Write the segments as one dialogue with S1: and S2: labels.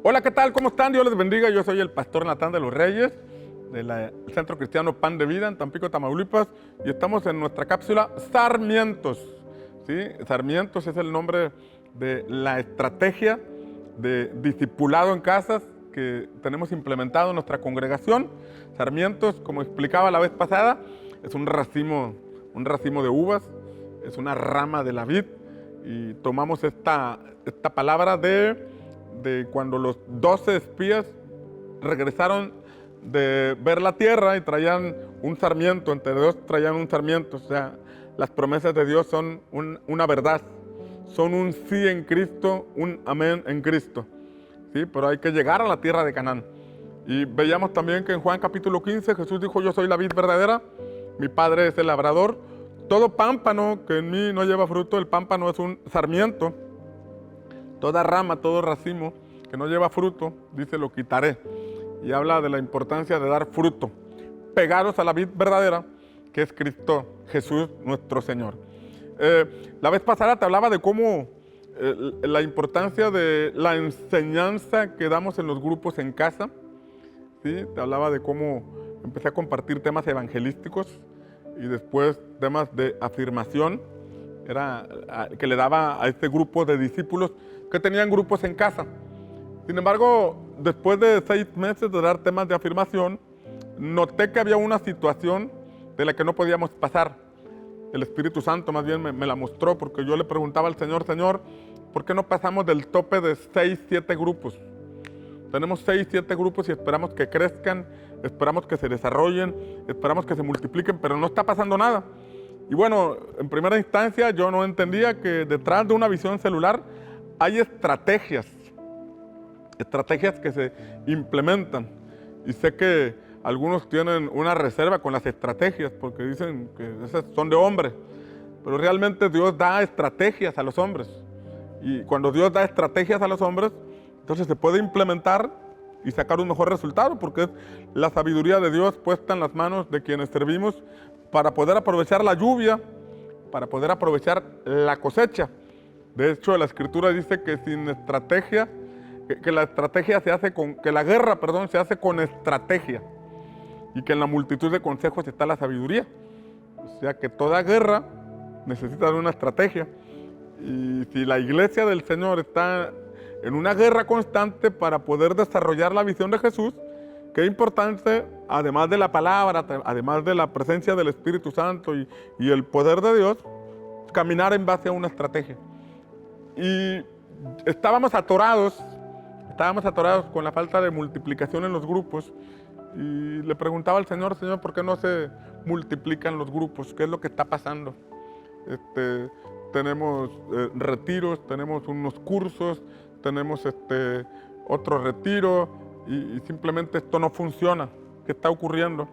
S1: Hola, ¿qué tal? ¿Cómo están? Dios les bendiga. Yo soy el pastor Natán de los Reyes, del Centro Cristiano Pan de Vida en Tampico, Tamaulipas, y estamos en nuestra cápsula Sarmientos. ¿Sí? Sarmientos es el nombre de la estrategia de discipulado en casas que tenemos implementado en nuestra congregación. Sarmientos, como explicaba la vez pasada, es un racimo de uvas, es una rama de la vid, y tomamos esta palabra de cuando los 12 espías regresaron de ver la tierra y traían un sarmiento, entre dos traían un sarmiento. O sea, las promesas de Dios son una verdad, son un sí en Cristo, un amén en Cristo. ¿Sí? Pero hay que llegar a la tierra de Canaán. Y veíamos también que en Juan capítulo 15 Jesús dijo: yo soy la vid verdadera, mi Padre es el labrador. Todo pámpano que en mí no lleva fruto, el pámpano es un sarmiento. Toda rama, todo racimo que no lleva fruto, dice, lo quitaré. Y habla de la importancia de dar fruto, pegados a la vid verdadera, que es Cristo Jesús nuestro Señor. La vez pasada te hablaba de cómo la importancia de la enseñanza que damos en los grupos en casa. ¿Sí? Te hablaba de cómo empecé a compartir temas evangelísticos y después temas de afirmación, que le daba a este grupo de discípulos que tenían grupos en casa. Sin embargo, después de 6 meses de dar temas de afirmación, noté que había una situación de la que no podíamos pasar. El Espíritu Santo más bien me la mostró, porque yo le preguntaba al Señor: Señor, ¿por qué no pasamos del tope de 6, 7 grupos? Tenemos 6, 7 grupos y esperamos que crezcan, esperamos que se desarrollen, esperamos que se multipliquen, pero no está pasando nada. Y bueno, en primera instancia yo no entendía que detrás de una visión celular hay estrategias que se implementan. Y sé que algunos tienen una reserva con las estrategias porque dicen que esas son de hombres, pero realmente Dios da estrategias a los hombres. Y cuando Dios da estrategias a los hombres, entonces se puede implementar y sacar un mejor resultado, porque es la sabiduría de Dios puesta en las manos de quienes servimos para poder aprovechar la lluvia, para poder aprovechar la cosecha. De hecho, la Escritura dice que sin estrategia, que la guerra se hace con estrategia, y que en la multitud de consejos está la sabiduría. O sea que toda guerra necesita de una estrategia. Y si la iglesia del Señor está en una guerra constante para poder desarrollar la visión de Jesús, qué importante, además de la palabra, además de la presencia del Espíritu Santo y el poder de Dios, caminar en base a una estrategia. Y estábamos atorados con la falta de multiplicación en los grupos, y le preguntaba al Señor: Señor, ¿por qué no se multiplican los grupos? ¿Qué es lo que está pasando? Tenemos retiros, tenemos unos cursos, tenemos otro retiro, y simplemente esto no funciona. ¿Qué está ocurriendo?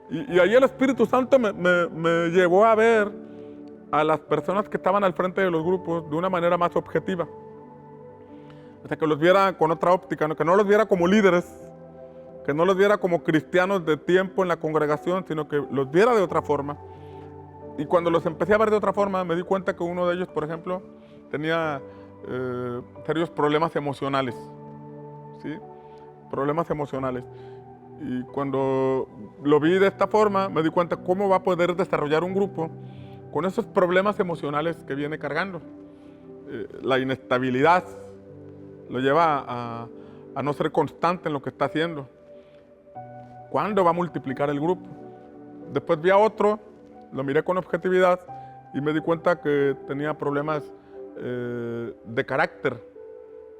S1: Y ahí el Espíritu Santo me llevó a ver a las personas que estaban al frente de los grupos de una manera más objetiva. O sea, que los viera con otra óptica, ¿no? Que no los viera como líderes, que no los viera como cristianos de tiempo en la congregación, sino que los viera de otra forma. Y cuando los empecé a ver de otra forma, me di cuenta que uno de ellos, por ejemplo, tenía serios problemas emocionales. ¿Sí? Problemas emocionales. Y cuando lo vi de esta forma, me di cuenta cómo va a poder desarrollar un grupo con esos problemas emocionales que viene cargando. La inestabilidad lo lleva a no ser constante en lo que está haciendo. ¿Cuándo va a multiplicar el grupo? Después vi a otro, lo miré con objetividad y me di cuenta que tenía problemas de carácter,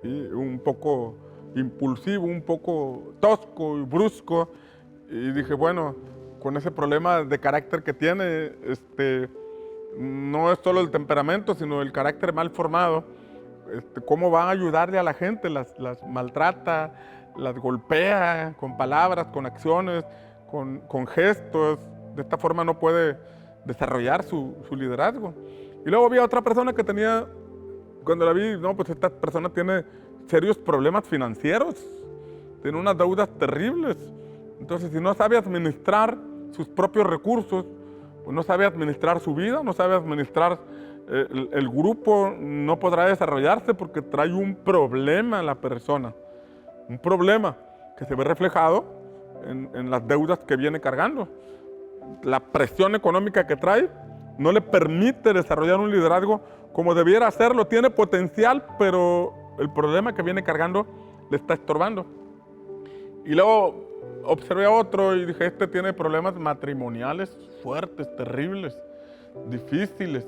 S1: ¿sí? Un poco impulsivo, un poco tosco y brusco. Y dije, bueno, con ese problema de carácter que tiene, no es solo el temperamento, sino el carácter mal formado. ¿Cómo va a ayudarle a la gente? Las maltrata, las golpea con palabras, con acciones, con gestos. De esta forma no puede desarrollar su liderazgo. Y luego vi a otra persona que tenía, cuando la vi, no, pues esta persona tiene serios problemas financieros, tiene unas deudas terribles. Entonces, si no sabe administrar sus propios recursos, pues no sabe administrar su vida, no sabe administrar el grupo, no podrá desarrollarse porque trae un problema la persona. un problema que se ve reflejado en las deudas que viene cargando. La presión económica que trae no le permite desarrollar un liderazgo como debiera hacerlo. Tiene potencial, pero el problema que viene cargando le está estorbando. Y luego observé a otro y dije, este tiene problemas matrimoniales fuertes, terribles, difíciles.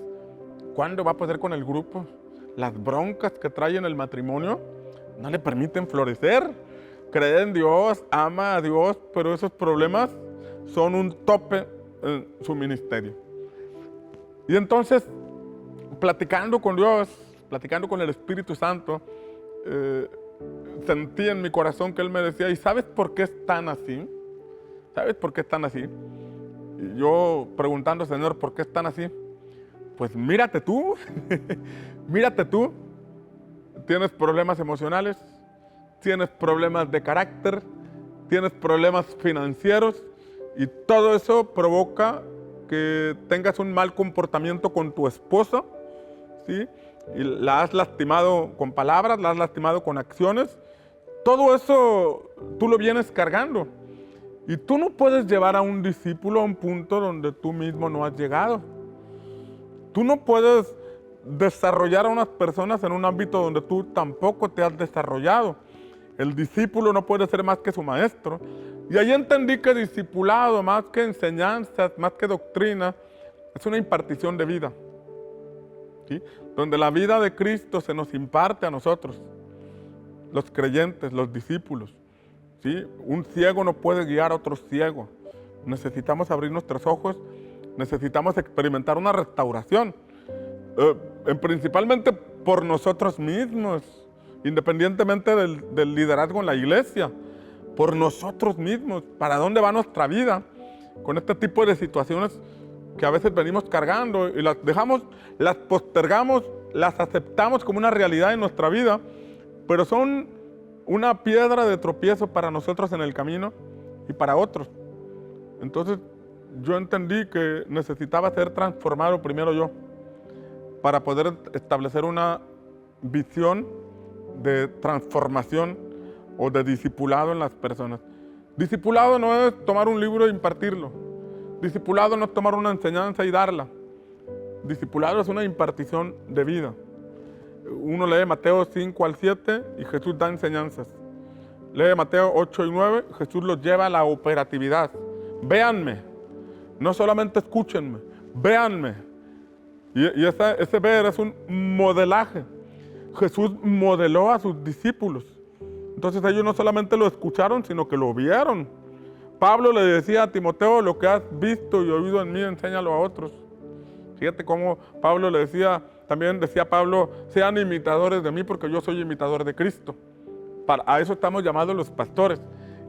S1: ¿Cuándo va a poder con el grupo? Las broncas que trae en el matrimonio no le permiten florecer. Cree en Dios, ama a Dios, pero esos problemas son un tope en su ministerio. Y entonces, platicando con Dios, platicando con el Espíritu Santo, sentí en mi corazón que Él me decía, ¿y sabes por qué están así? ¿Sabes por qué están así? Y yo preguntando, Señor, ¿por qué están así? Pues mírate tú, mírate tú. Tienes problemas emocionales, tienes problemas de carácter, tienes problemas financieros y todo eso provoca que tengas un mal comportamiento con tu esposa, ¿sí? Y la has lastimado con palabras, la has lastimado con acciones. Todo eso tú lo vienes cargando. Y tú no puedes llevar a un discípulo a un punto donde tú mismo no has llegado. Tú no puedes desarrollar a unas personas en un ámbito donde tú tampoco te has desarrollado. El discípulo no puede ser más que su maestro. Y ahí entendí que discipulado, más que enseñanzas, más que doctrina, es una impartición de vida, ¿sí? Donde la vida de Cristo se nos imparte a nosotros, los creyentes, los discípulos, ¿sí? Un ciego no puede guiar a otro ciego. Necesitamos abrir nuestros ojos, necesitamos experimentar una restauración, principalmente por nosotros mismos, independientemente del liderazgo en la iglesia, por nosotros mismos. ¿Para dónde va nuestra vida con este tipo de situaciones que a veces venimos cargando y las dejamos, las postergamos, las aceptamos como una realidad en nuestra vida, pero son una piedra de tropiezo para nosotros en el camino y para otros? Entonces yo entendí que necesitaba ser transformado primero yo, para poder establecer una visión de transformación o de discipulado en las personas. Discipulado no es tomar un libro e impartirlo. Discipulado no es tomar una enseñanza y darla. Discipulado es una impartición de vida. Uno lee Mateo 5 al 7 y Jesús da enseñanzas. Lee Mateo 8 y 9, Jesús los lleva a la operatividad. Véanme, no solamente escúchenme, véanme. Y ese ver es un modelaje. Jesús modeló a sus discípulos. Entonces ellos no solamente lo escucharon, sino que lo vieron. Pablo le decía a Timoteo, lo que has visto y oído en mí, enséñalo a otros. Fíjate cómo Pablo le decía, también decía Pablo, sean imitadores de mí porque yo soy imitador de Cristo. A eso estamos llamados los pastores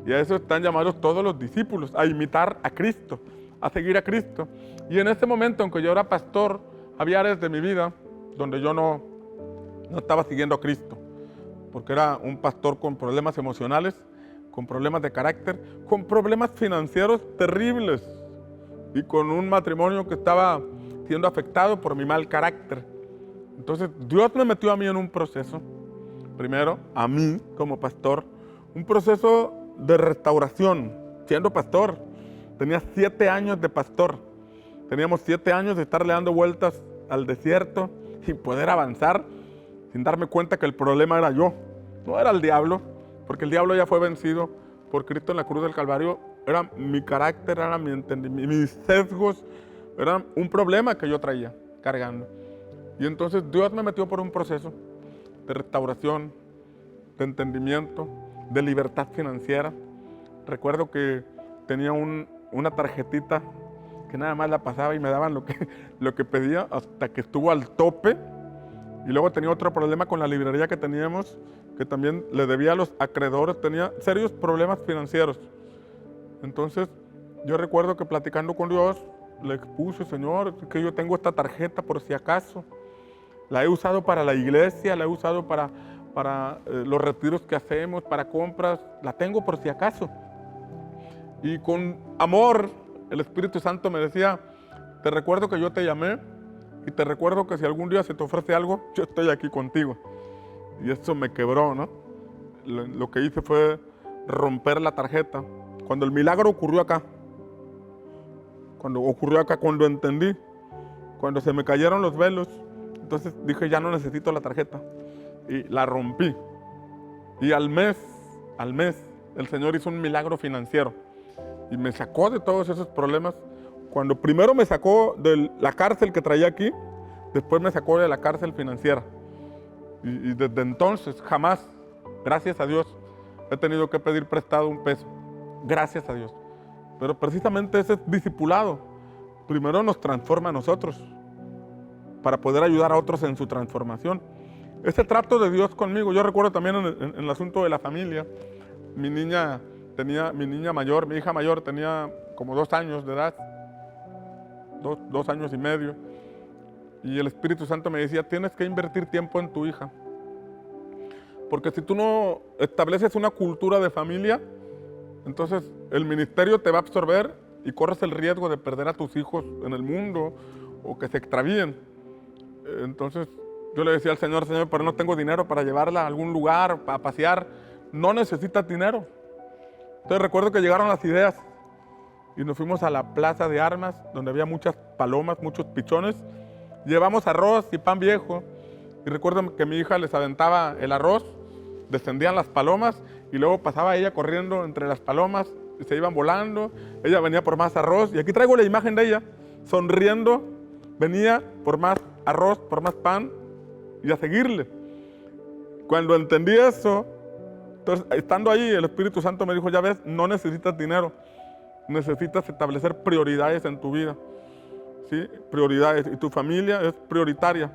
S1: y a eso están llamados todos los discípulos, a imitar a Cristo, a seguir a Cristo. Y en ese momento, aunque yo era pastor, había áreas de mi vida donde yo no estaba siguiendo a Cristo, porque era un pastor con problemas emocionales, con problemas de carácter, con problemas financieros terribles y con un matrimonio que estaba siendo afectado por mi mal carácter. Entonces Dios me metió a mí en un proceso, primero a mí como pastor, un proceso de restauración, siendo pastor. Tenía 7 años de pastor. Teníamos 7 años de estarle dando vueltas al desierto y poder avanzar sin darme cuenta que el problema era yo, no era el diablo, porque el diablo ya fue vencido por Cristo en la cruz del Calvario. Era mi carácter, era mi entendimiento, mis sesgos, era un problema que yo traía cargando. Y entonces Dios me metió por un proceso de restauración, de entendimiento, de libertad financiera. Recuerdo que tenía una tarjetita que nada más la pasaba y me daban lo que pedía hasta que estuvo al tope. Y luego tenía otro problema con la librería que teníamos, que también le debía a los acreedores, tenía serios problemas financieros. Entonces yo recuerdo que platicando con Dios, le expuse, Señor, que yo tengo esta tarjeta por si acaso. La he usado para la iglesia, la he usado para los retiros que hacemos, para compras, la tengo por si acaso. Y con amor, el Espíritu Santo me decía, te recuerdo que yo te llamé y te recuerdo que si algún día se te ofrece algo, yo estoy aquí contigo. Y eso me quebró, ¿no? lo que hice fue romper la tarjeta. Cuando el milagro ocurrió acá, cuando entendí, cuando se me cayeron los velos, entonces dije, ya no necesito la tarjeta. Y la rompí. Y al mes, el Señor hizo un milagro financiero. Y me sacó de todos esos problemas. Cuando primero me sacó de la cárcel que traía aquí, después me sacó de la cárcel financiera. Y desde entonces, jamás, gracias a Dios, he tenido que pedir prestado un peso. Gracias a Dios. Pero precisamente ese discipulado primero nos transforma a nosotros para poder ayudar a otros en su transformación. Ese trato de Dios conmigo, yo recuerdo también en el asunto de la familia, mi hija mayor tenía como 2 años de edad, 2 años y medio, y el Espíritu Santo me decía, tienes que invertir tiempo en tu hija, porque si tú no estableces una cultura de familia, entonces el ministerio te va a absorber y corres el riesgo de perder a tus hijos en el mundo o que se extravíen. Entonces yo le decía al Señor, pero no tengo dinero para llevarla a algún lugar, para pasear. No necesitas dinero. Entonces recuerdo que llegaron las ideas y nos fuimos a la plaza de armas, donde había muchas palomas, muchos pichones. Llevamos arroz y pan viejo. Y recuerdo que mi hija les aventaba el arroz, descendían las palomas y luego pasaba ella corriendo entre las palomas y se iban volando. Ella venía por más arroz y aquí traigo la imagen de ella, sonriendo, venía por más arroz, por más pan y a seguirle. Cuando entendí eso, entonces estando ahí, el Espíritu Santo me dijo, ya ves, no necesitas dinero, necesitas establecer prioridades en tu vida, ¿sí? Prioridades, y tu familia es prioritaria.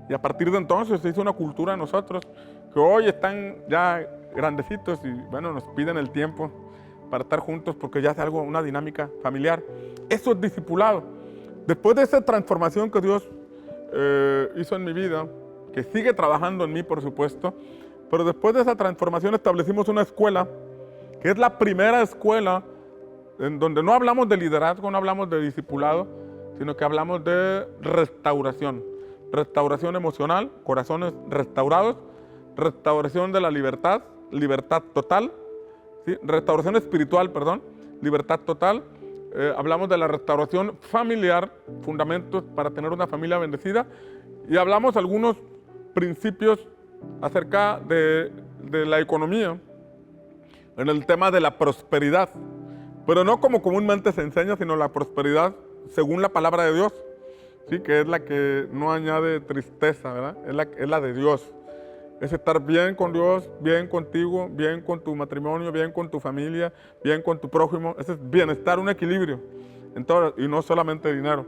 S1: Y a partir de entonces se hizo una cultura en nosotros, que hoy están ya grandecitos y bueno, nos piden el tiempo para estar juntos porque ya es algo, una dinámica familiar. Eso es discipulado. Después de esa transformación que Dios hizo en mi vida, que sigue trabajando en mí, por supuesto, pero después de esa transformación establecimos una escuela, que es la primera escuela en donde no hablamos de liderazgo, no hablamos de discipulado, sino que hablamos de restauración. Restauración emocional, corazones restaurados, restauración de la libertad, libertad total, ¿sí? Restauración espiritual, perdón, libertad total. Hablamos de la restauración familiar, fundamentos para tener una familia bendecida, y hablamos algunos principios acerca de la economía, en el tema de la prosperidad, pero no como comúnmente se enseña, sino la prosperidad según la palabra de Dios, ¿sí? Que es la que no añade tristeza, ¿verdad? Es la de Dios. Es estar bien con Dios, bien contigo, bien con tu matrimonio, bien con tu familia, bien con tu prójimo. Ese es bienestar, un equilibrio en todo, y no solamente dinero.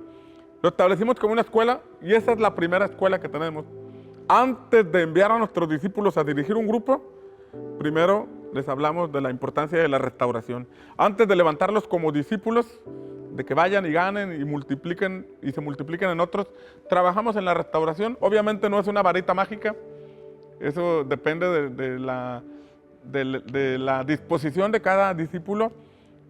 S1: Lo establecimos como una escuela y esa es la primera escuela que tenemos. Antes de enviar a nuestros discípulos a dirigir un grupo, primero les hablamos de la importancia de la restauración. Antes de levantarlos como discípulos, de que vayan y ganen y multipliquen y se multipliquen en otros, trabajamos en la restauración. Obviamente no es una varita mágica. Eso depende de la disposición de cada discípulo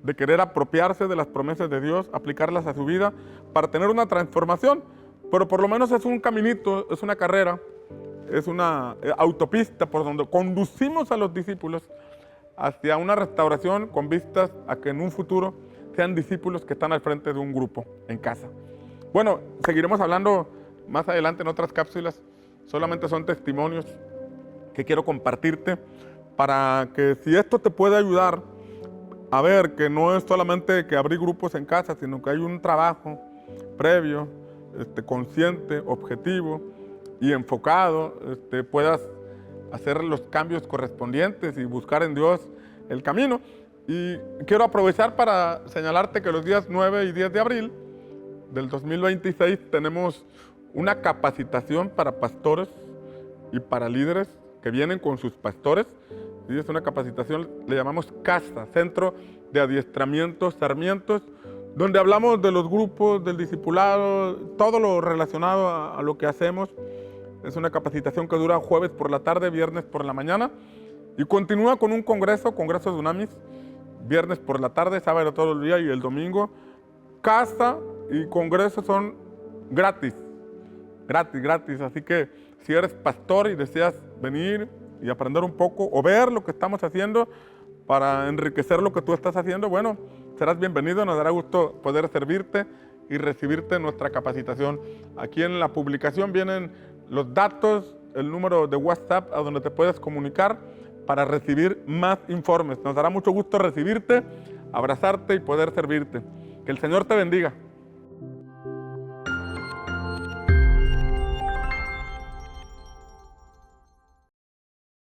S1: de querer apropiarse de las promesas de Dios, aplicarlas a su vida para tener una transformación. Pero por lo menos es un caminito, es una carrera, es una autopista por donde conducimos a los discípulos hacia una restauración con vistas a que en un futuro sean discípulos que están al frente de un grupo en casa. Bueno, seguiremos hablando más adelante en otras cápsulas. Solamente son testimonios que quiero compartirte para que si esto te puede ayudar a ver que no es solamente que abrir grupos en casa, sino que hay un trabajo previo, consciente, objetivo y enfocado, puedas hacer los cambios correspondientes y buscar en Dios el camino. Y quiero aprovechar para señalarte que los días 9 y 10 de abril del 2026 tenemos una capacitación para pastores y para líderes que vienen con sus pastores. Y es una capacitación, le llamamos CASA, Centro de Adiestramiento Sarmientos, donde hablamos de los grupos, del discipulado, todo lo relacionado a lo que hacemos. Es una capacitación que dura jueves por la tarde, viernes por la mañana, y continúa con un congreso de Unamis, viernes por la tarde, sábado todo el día y el domingo. Casa y congreso son gratis, así que si eres pastor y deseas venir y aprender un poco o ver lo que estamos haciendo para enriquecer lo que tú estás haciendo, bueno, serás bienvenido, nos dará gusto poder servirte y recibirte en nuestra capacitación. Aquí en la publicación vienen los datos, el número de WhatsApp a donde te puedes comunicar para recibir más informes. Nos dará mucho gusto recibirte, abrazarte y poder servirte. Que el Señor te bendiga.